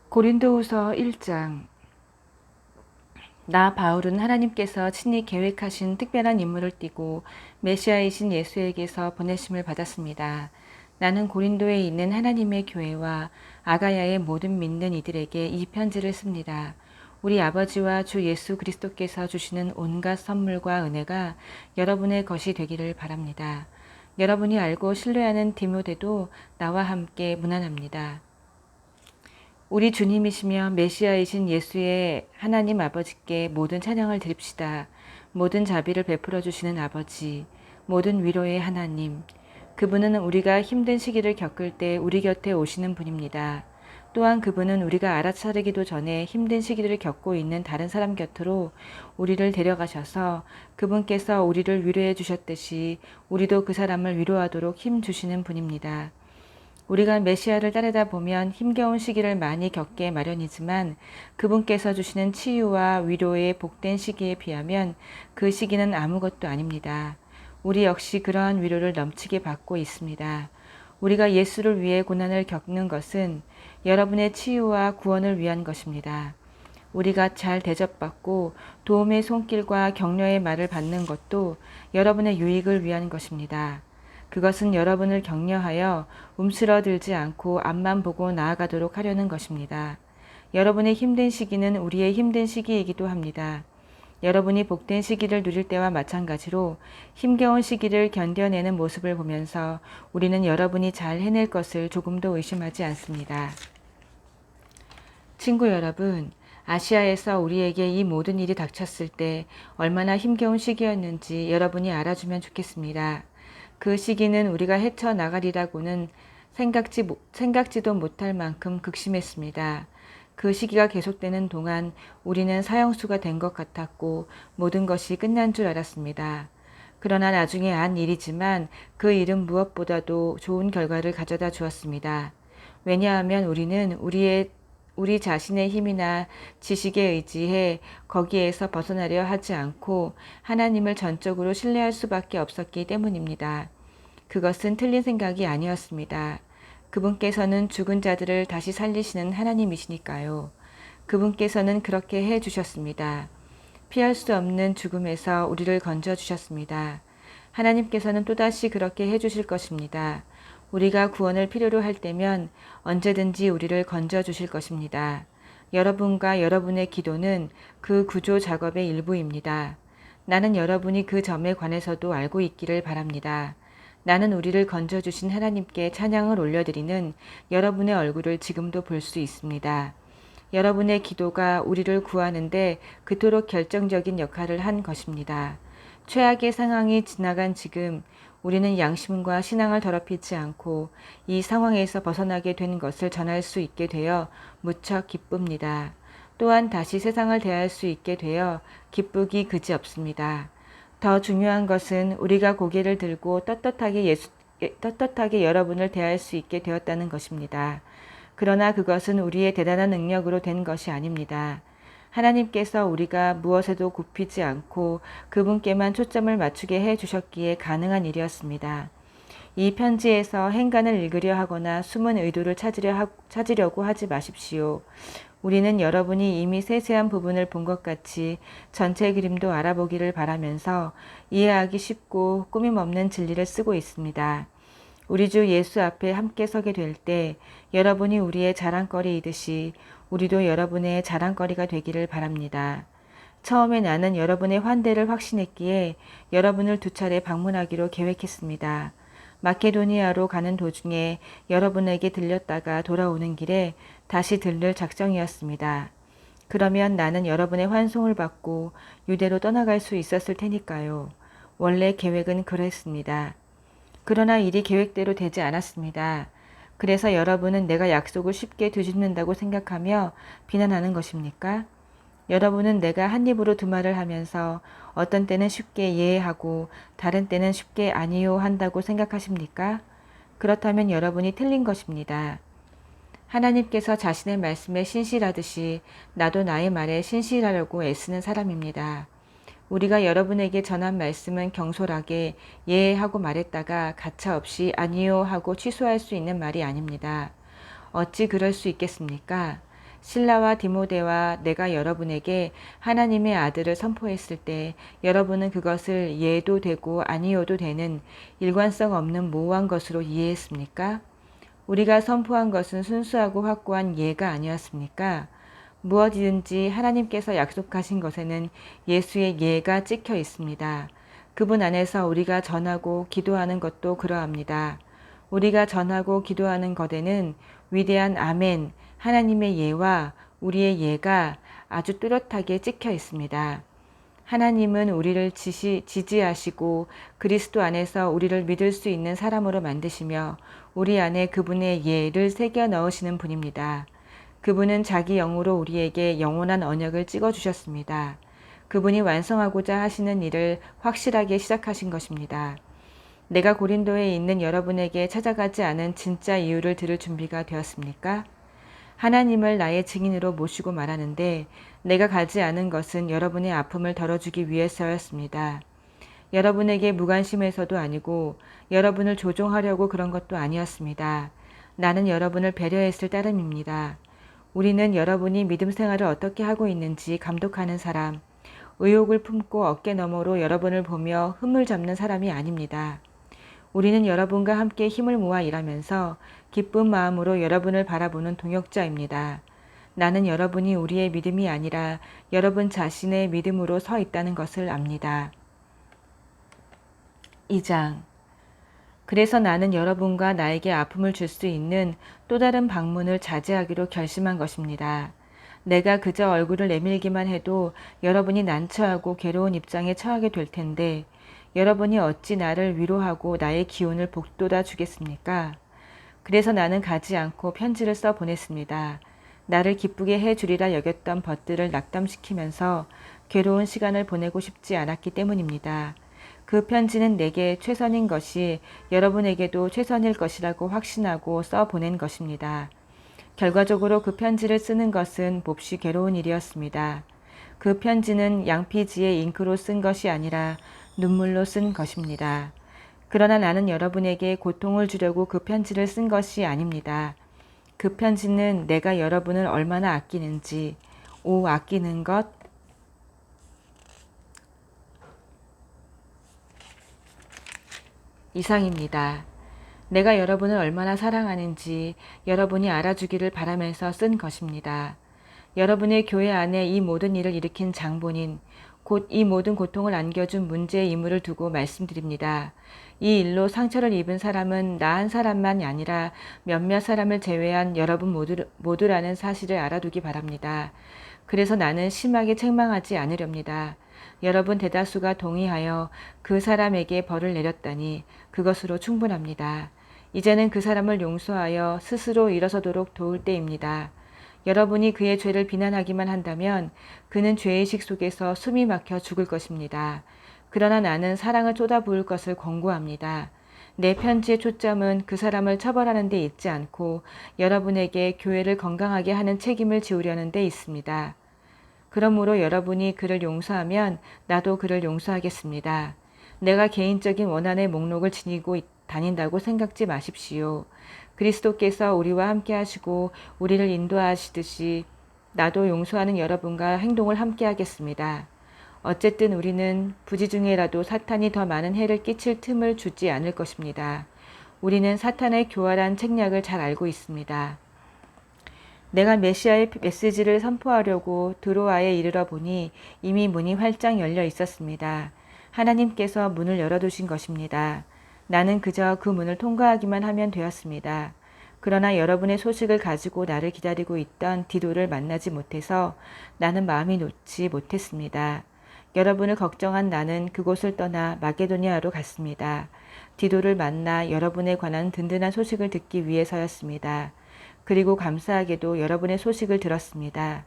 고린도후서 1장. 나 바울은 하나님께서 친히 계획하신 특별한 임무를 띠고 메시아이신 예수에게서 보내심을 받았습니다. 나는 고린도에 있는 하나님의 교회와 아가야의 모든 믿는 이들에게 이 편지를 씁니다. 우리 아버지와 주 예수 그리스도께서 주시는 온갖 선물과 은혜가 여러분의 것이 되기를 바랍니다. 여러분이 알고 신뢰하는 디모데도 나와 함께 문안합니다. 우리 주님이시며 메시아이신 예수의 하나님 아버지께 모든 찬양을 드립시다. 모든 자비를 베풀어 주시는 아버지, 모든 위로의 하나님. 그분은 우리가 힘든 시기를 겪을 때 우리 곁에 오시는 분입니다. 또한 그분은 우리가 알아차리기도 전에 힘든 시기를 겪고 있는 다른 사람 곁으로 우리를 데려가셔서 그분께서 우리를 위로해 주셨듯이 우리도 그 사람을 위로하도록 힘 주시는 분입니다. 우리가 메시아를 따르다 보면 힘겨운 시기를 많이 겪게 마련이지만 그분께서 주시는 치유와 위로의 복된 시기에 비하면 그 시기는 아무것도 아닙니다. 우리 역시 그러한 위로를 넘치게 받고 있습니다. 우리가 예수를 위해 고난을 겪는 것은 여러분의 치유와 구원을 위한 것입니다. 우리가 잘 대접받고 도움의 손길과 격려의 말을 받는 것도 여러분의 유익을 위한 것입니다. 그것은 여러분을 격려하여 움츠러들지 않고 앞만 보고 나아가도록 하려는 것입니다. 여러분의 힘든 시기는 우리의 힘든 시기이기도 합니다. 여러분이 복된 시기를 누릴 때와 마찬가지로 힘겨운 시기를 견뎌내는 모습을 보면서 우리는 여러분이 잘 해낼 것을 조금도 의심하지 않습니다. 친구 여러분, 아시아에서 우리에게 이 모든 일이 닥쳤을 때 얼마나 힘겨운 시기였는지 여러분이 알아주면 좋겠습니다. 그 시기는 우리가 헤쳐나가리라고는 생각지도 못할 만큼 극심했습니다. 그 시기가 계속되는 동안 우리는 사형수가 된 것 같았고 모든 것이 끝난 줄 알았습니다. 그러나 나중에 안 일이지만 그 일은 무엇보다도 좋은 결과를 가져다 주었습니다. 왜냐하면 우리는 우리 자신의 힘이나 지식에 의지해 거기에서 벗어나려 하지 않고 하나님을 전적으로 신뢰할 수밖에 없었기 때문입니다. 그것은 틀린 생각이 아니었습니다. 그분께서는 죽은 자들을 다시 살리시는 하나님이시니까요. 그분께서는 그렇게 해 주셨습니다. 피할 수 없는 죽음에서 우리를 건져 주셨습니다. 하나님께서는 또다시 그렇게 해 주실 것입니다. 우리가 구원을 필요로 할 때면 언제든지 우리를 건져 주실 것입니다. 여러분과 여러분의 기도는 그 구조 작업의 일부입니다. 나는 여러분이 그 점에 관해서도 알고 있기를 바랍니다. 나는 우리를 건져 주신 하나님께 찬양을 올려드리는 여러분의 얼굴을 지금도 볼 수 있습니다. 여러분의 기도가 우리를 구하는데 그토록 결정적인 역할을 한 것입니다. 최악의 상황이 지나간 지금 우리는 양심과 신앙을 더럽히지 않고 이 상황에서 벗어나게 된 것을 전할 수 있게 되어 무척 기쁩니다. 또한 다시 세상을 대할 수 있게 되어 기쁘기 그지없습니다. 더 중요한 것은 우리가 고개를 들고 떳떳하게 여러분을 대할 수 있게 되었다는 것입니다. 그러나 그것은 우리의 대단한 능력으로 된 것이 아닙니다. 하나님께서 우리가 무엇에도 굽히지 않고 그분께만 초점을 맞추게 해 주셨기에 가능한 일이었습니다. 이 편지에서 행간을 읽으려 하거나 숨은 의도를 찾으려고 하지 마십시오. 우리는 여러분이 이미 세세한 부분을 본 것 같이 전체 그림도 알아보기를 바라면서 이해하기 쉽고 꾸밈 없는 진리를 쓰고 있습니다. 우리 주 예수 앞에 함께 서게 될 때 여러분이 우리의 자랑거리이듯이 우리도 여러분의 자랑거리가 되기를 바랍니다. 처음에 나는 여러분의 환대를 확신했기에 여러분을 2차례 방문하기로 계획했습니다. 마케도니아로 가는 도중에 여러분에게 들렸다가 돌아오는 길에 다시 들를 작정이었습니다. 그러면 나는 여러분의 환송을 받고 유대로 떠나갈 수 있었을 테니까요. 원래 계획은 그랬습니다. 그러나 일이 계획대로 되지 않았습니다. 그래서 여러분은 내가 약속을 쉽게 뒤집는다고 생각하며 비난하는 것입니까? 여러분은 내가 한 입으로 두 말을 하면서 어떤 때는 쉽게 이해하고 다른 때는 쉽게 아니요 한다고 생각하십니까? 그렇다면 여러분이 틀린 것입니다. 하나님께서 자신의 말씀에 신실하듯이 나도 나의 말에 신실하려고 애쓰는 사람입니다. 우리가 여러분에게 전한 말씀은 경솔하게 예 하고 말했다가 가차없이 아니요 하고 취소할 수 있는 말이 아닙니다. 어찌 그럴 수 있겠습니까? 실라와 디모데와 내가 여러분에게 하나님의 아들을 선포했을 때 여러분은 그것을 예도 되고 아니어도 되는 일관성 없는 모호한 것으로 이해했습니까? 우리가 선포한 것은 순수하고 확고한 예가 아니었습니까? 무엇이든지 하나님께서 약속하신 것에는 예수의 예가 찍혀 있습니다. 그분 안에서 우리가 전하고 기도하는 것도 그러합니다. 우리가 전하고 기도하는 것에는 위대한 아멘, 하나님의 예와 우리의 예가 아주 뚜렷하게 찍혀 있습니다. 하나님은 우리를 지지하시고 그리스도 안에서 우리를 믿을 수 있는 사람으로 만드시며 우리 안에 그분의 예를 새겨 넣으시는 분입니다. 그분은 자기 영으로 우리에게 영원한 언약을 찍어주셨습니다. 그분이 완성하고자 하시는 일을 확실하게 시작하신 것입니다. 내가 고린도에 있는 여러분에게 찾아가지 않은 진짜 이유를 들을 준비가 되었습니까? 하나님을 나의 증인으로 모시고 말하는데 내가 가지 않은 것은 여러분의 아픔을 덜어주기 위해서였습니다. 여러분에게 무관심해서도 아니고 여러분을 조종하려고 그런 것도 아니었습니다. 나는 여러분을 배려했을 따름입니다. 우리는 여러분이 믿음 생활을 어떻게 하고 있는지 감독하는 사람, 의욕을 품고 어깨 너머로 여러분을 보며 흠을 잡는 사람이 아닙니다. 우리는 여러분과 함께 힘을 모아 일하면서 기쁜 마음으로 여러분을 바라보는 동역자입니다. 나는 여러분이 우리의 믿음이 아니라 여러분 자신의 믿음으로 서 있다는 것을 압니다. 2장. 그래서 나는 여러분과 나에게 아픔을 줄 수 있는 또 다른 방문을 자제하기로 결심한 것입니다. 내가 그저 얼굴을 내밀기만 해도 여러분이 난처하고 괴로운 입장에 처하게 될 텐데 여러분이 어찌 나를 위로하고 나의 기운을 북돋아 주겠습니까? 그래서 나는 가지 않고 편지를 써 보냈습니다. 나를 기쁘게 해주리라 여겼던 벗들을 낙담시키면서 괴로운 시간을 보내고 싶지 않았기 때문입니다. 그 편지는 내게 최선인 것이 여러분에게도 최선일 것이라고 확신하고 써 보낸 것입니다. 결과적으로 그 편지를 쓰는 것은 몹시 괴로운 일이었습니다. 그 편지는 양피지에 잉크로 쓴 것이 아니라 눈물로 쓴 것입니다. 그러나 나는 여러분에게 고통을 주려고 그 편지를 쓴 것이 아닙니다. 그 편지는 내가 여러분을 얼마나 아끼는지, 아끼는 것, 이상입니다. 내가 여러분을 얼마나 사랑하는지 여러분이 알아주기를 바라면서 쓴 것입니다. 여러분의 교회 안에 이 모든 일을 일으킨 장본인, 곧 이 모든 고통을 안겨준 문제의 임무를 두고 말씀드립니다. 이 일로 상처를 입은 사람은 나 한 사람만이 아니라 몇몇 사람을 제외한 여러분 모두라는 사실을 알아두기 바랍니다. 그래서 나는 심하게 책망하지 않으렵니다. 여러분 대다수가 동의하여 그 사람에게 벌을 내렸다니 그것으로 충분합니다. 이제는 그 사람을 용서하여 스스로 일어서도록 도울 때입니다. 여러분이 그의 죄를 비난하기만 한다면 그는 죄의식 속에서 숨이 막혀 죽을 것입니다. 그러나 나는 사랑을 쏟아부을 것을 권고합니다. 내 편지의 초점은 그 사람을 처벌하는 데 있지 않고 여러분에게 교회를 건강하게 하는 책임을 지우려는 데 있습니다. 그러므로 여러분이 그를 용서하면 나도 그를 용서하겠습니다. 내가 개인적인 원한의 목록을 지니고 다닌다고 생각지 마십시오. 그리스도께서 우리와 함께 하시고 우리를 인도하시듯이 나도 용서하는 여러분과 행동을 함께 하겠습니다. 어쨌든 우리는 부지 중에라도 사탄이 더 많은 해를 끼칠 틈을 주지 않을 것입니다. 우리는 사탄의 교활한 책략을 잘 알고 있습니다. 내가 메시아의 메시지를 선포하려고 드로아에 이르러 보니 이미 문이 활짝 열려 있었습니다. 하나님께서 문을 열어두신 것입니다. 나는 그저 그 문을 통과하기만 하면 되었습니다. 그러나 여러분의 소식을 가지고 나를 기다리고 있던 디도를 만나지 못해서 나는 마음이 놓지 못했습니다. 여러분을 걱정한 나는 그곳을 떠나 마게도니아로 갔습니다. 디도를 만나 여러분에 관한 든든한 소식을 듣기 위해서였습니다. 그리고 감사하게도 여러분의 소식을 들었습니다.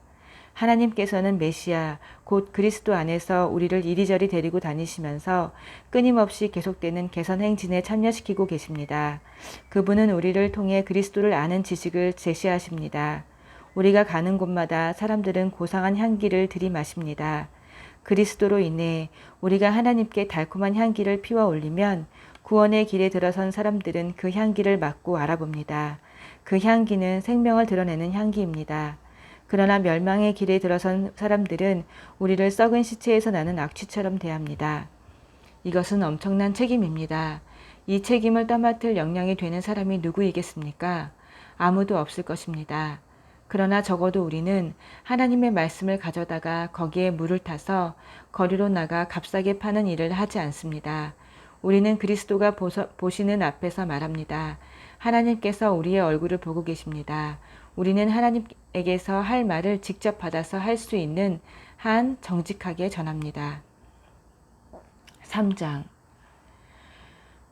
하나님께서는 메시아, 곧 그리스도 안에서 우리를 이리저리 데리고 다니시면서 끊임없이 계속되는 개선 행진에 참여시키고 계십니다. 그분은 우리를 통해 그리스도를 아는 지식을 제시하십니다. 우리가 가는 곳마다 사람들은 고상한 향기를 들이마십니다. 그리스도로 인해 우리가 하나님께 달콤한 향기를 피워 올리면 구원의 길에 들어선 사람들은 그 향기를 맡고 알아봅니다. 그 향기는 생명을 드러내는 향기입니다. 그러나 멸망의 길에 들어선 사람들은 우리를 썩은 시체에서 나는 악취처럼 대합니다. 이것은 엄청난 책임입니다. 이 책임을 떠맡을 역량이 되는 사람이 누구이겠습니까? 아무도 없을 것입니다. 그러나 적어도 우리는 하나님의 말씀을 가져다가 거기에 물을 타서 거리로 나가 값싸게 파는 일을 하지 않습니다. 우리는 그리스도가 보시는 앞에서 말합니다. 하나님께서 우리의 얼굴을 보고 계십니다. 우리는 하나님에게서 할 말을 직접 받아서 할 수 있는 한 정직하게 전합니다. 3장.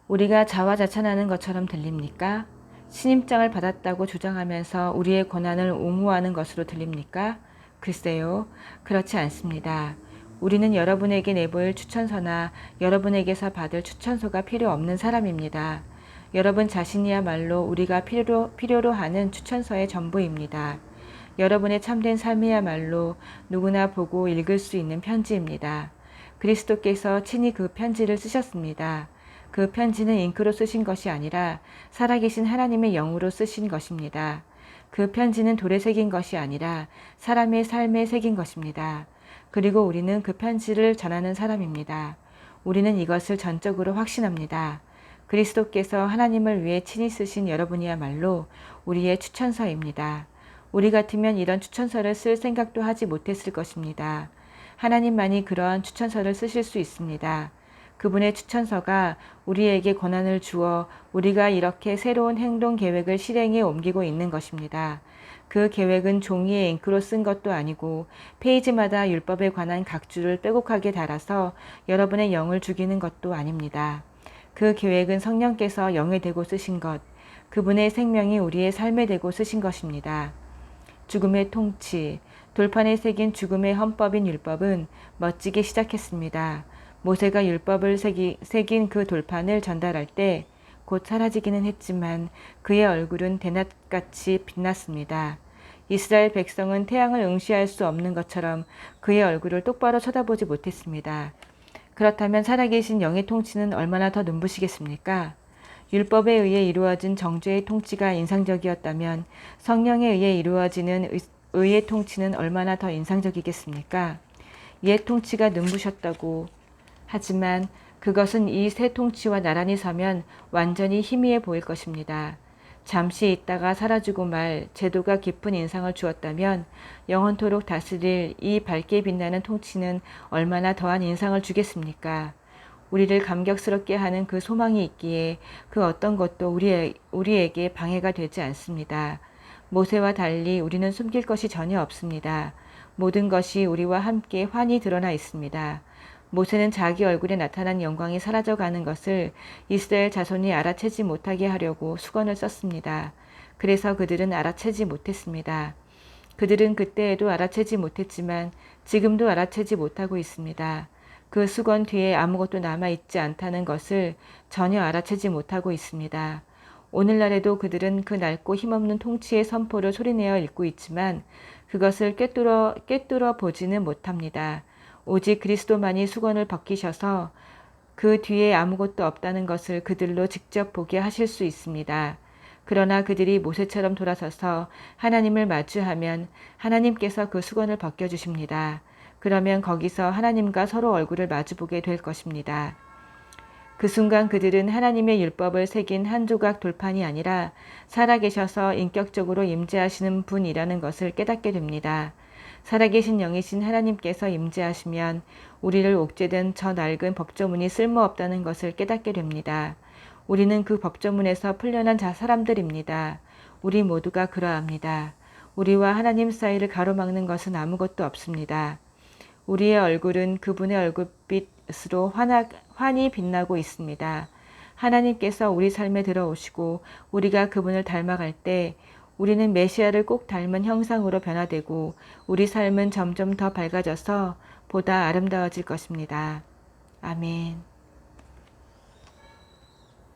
우리가 자화자찬하는 것처럼 들립니까? 신임장을 받았다고 주장하면서 우리의 권한을 옹호하는 것으로 들립니까? 글쎄요, 그렇지 않습니다. 우리는 여러분에게 내보일 추천서나 여러분에게서 받을 추천서가 필요 없는 사람입니다. 여러분 자신이야말로 우리가 필요로 하는 추천서의 전부입니다. 여러분의 참된 삶이야말로 누구나 보고 읽을 수 있는 편지입니다. 그리스도께서 친히 그 편지를 쓰셨습니다. 그 편지는 잉크로 쓰신 것이 아니라 살아계신 하나님의 영으로 쓰신 것입니다. 그 편지는 돌에 새긴 것이 아니라 사람의 삶에 새긴 것입니다. 그리고 우리는 그 편지를 전하는 사람입니다. 우리는 이것을 전적으로 확신합니다. 그리스도께서 하나님을 위해 친히 쓰신 여러분이야말로 우리의 추천서입니다. 우리 같으면 이런 추천서를 쓸 생각도 하지 못했을 것입니다. 하나님만이 그러한 추천서를 쓰실 수 있습니다. 그분의 추천서가 우리에게 권한을 주어 우리가 이렇게 새로운 행동 계획을 실행에 옮기고 있는 것입니다. 그 계획은 종이에 잉크로 쓴 것도 아니고 페이지마다 율법에 관한 각주를 빼곡하게 달아서 여러분의 영을 죽이는 것도 아닙니다. 그 계획은 성령께서 영에 대고 쓰신 것, 그분의 생명이 우리의 삶에 대고 쓰신 것입니다. 죽음의 통치, 돌판에 새긴 죽음의 헌법인 율법은 멋지게 시작했습니다. 모세가 율법을 새긴 그 돌판을 전달할 때 곧 사라지기는 했지만 그의 얼굴은 대낮같이 빛났습니다. 이스라엘 백성은 태양을 응시할 수 없는 것처럼 그의 얼굴을 똑바로 쳐다보지 못했습니다. 그렇다면 살아계신 영의 통치는 얼마나 더 눈부시겠습니까? 율법에 의해 이루어진 정죄의 통치가 인상적이었다면 성령에 의해 이루어지는 의의 통치는 얼마나 더 인상적이겠습니까? 옛 통치가 눈부셨다고 하지만 그것은 이 새 통치와 나란히 서면 완전히 희미해 보일 것입니다. 잠시 있다가 사라지고 말 제도가 깊은 인상을 주었다면 영원토록 다스릴 이 밝게 빛나는 통치는 얼마나 더한 인상을 주겠습니까? 우리를 감격스럽게 하는 그 소망이 있기에 그 어떤 것도 우리에게 방해가 되지 않습니다. 모세와 달리 우리는 숨길 것이 전혀 없습니다. 모든 것이 우리와 함께 환히 드러나 있습니다. 모세는 자기 얼굴에 나타난 영광이 사라져가는 것을 이스라엘 자손이 알아채지 못하게 하려고 수건을 썼습니다. 그래서 그들은 알아채지 못했습니다. 그들은 그때에도 알아채지 못했지만 지금도 알아채지 못하고 있습니다. 그 수건 뒤에 아무것도 남아있지 않다는 것을 전혀 알아채지 못하고 있습니다. 오늘날에도 그들은 그 낡고 힘없는 통치의 선포를 소리내어 읽고 있지만 그것을 꿰뚫어 보지는 못합니다. 오직 그리스도만이 수건을 벗기셔서 그 뒤에 아무것도 없다는 것을 그들로 직접 보게 하실 수 있습니다. 그러나 그들이 모세처럼 돌아서서 하나님을 마주하면 하나님께서 그 수건을 벗겨주십니다. 그러면 거기서 하나님과 서로 얼굴을 마주보게 될 것입니다. 그 순간 그들은 하나님의 율법을 새긴 한 조각 돌판이 아니라 살아계셔서 인격적으로 임재하시는 분이라는 것을 깨닫게 됩니다. 살아계신 영이신 하나님께서 임재하시면 우리를 옥죄던 저 낡은 법조문이 쓸모없다는 것을 깨닫게 됩니다. 우리는 그 법조문에서 풀려난 사람들입니다. 우리 모두가 그러합니다. 우리와 하나님 사이를 가로막는 것은 아무것도 없습니다. 우리의 얼굴은 그분의 얼굴빛으로 환히 빛나고 있습니다. 하나님께서 우리 삶에 들어오시고 우리가 그분을 닮아갈 때 우리는 메시아를 꼭 닮은 형상으로 변화되고 우리 삶은 점점 더 밝아져서 보다 아름다워질 것입니다. 아멘.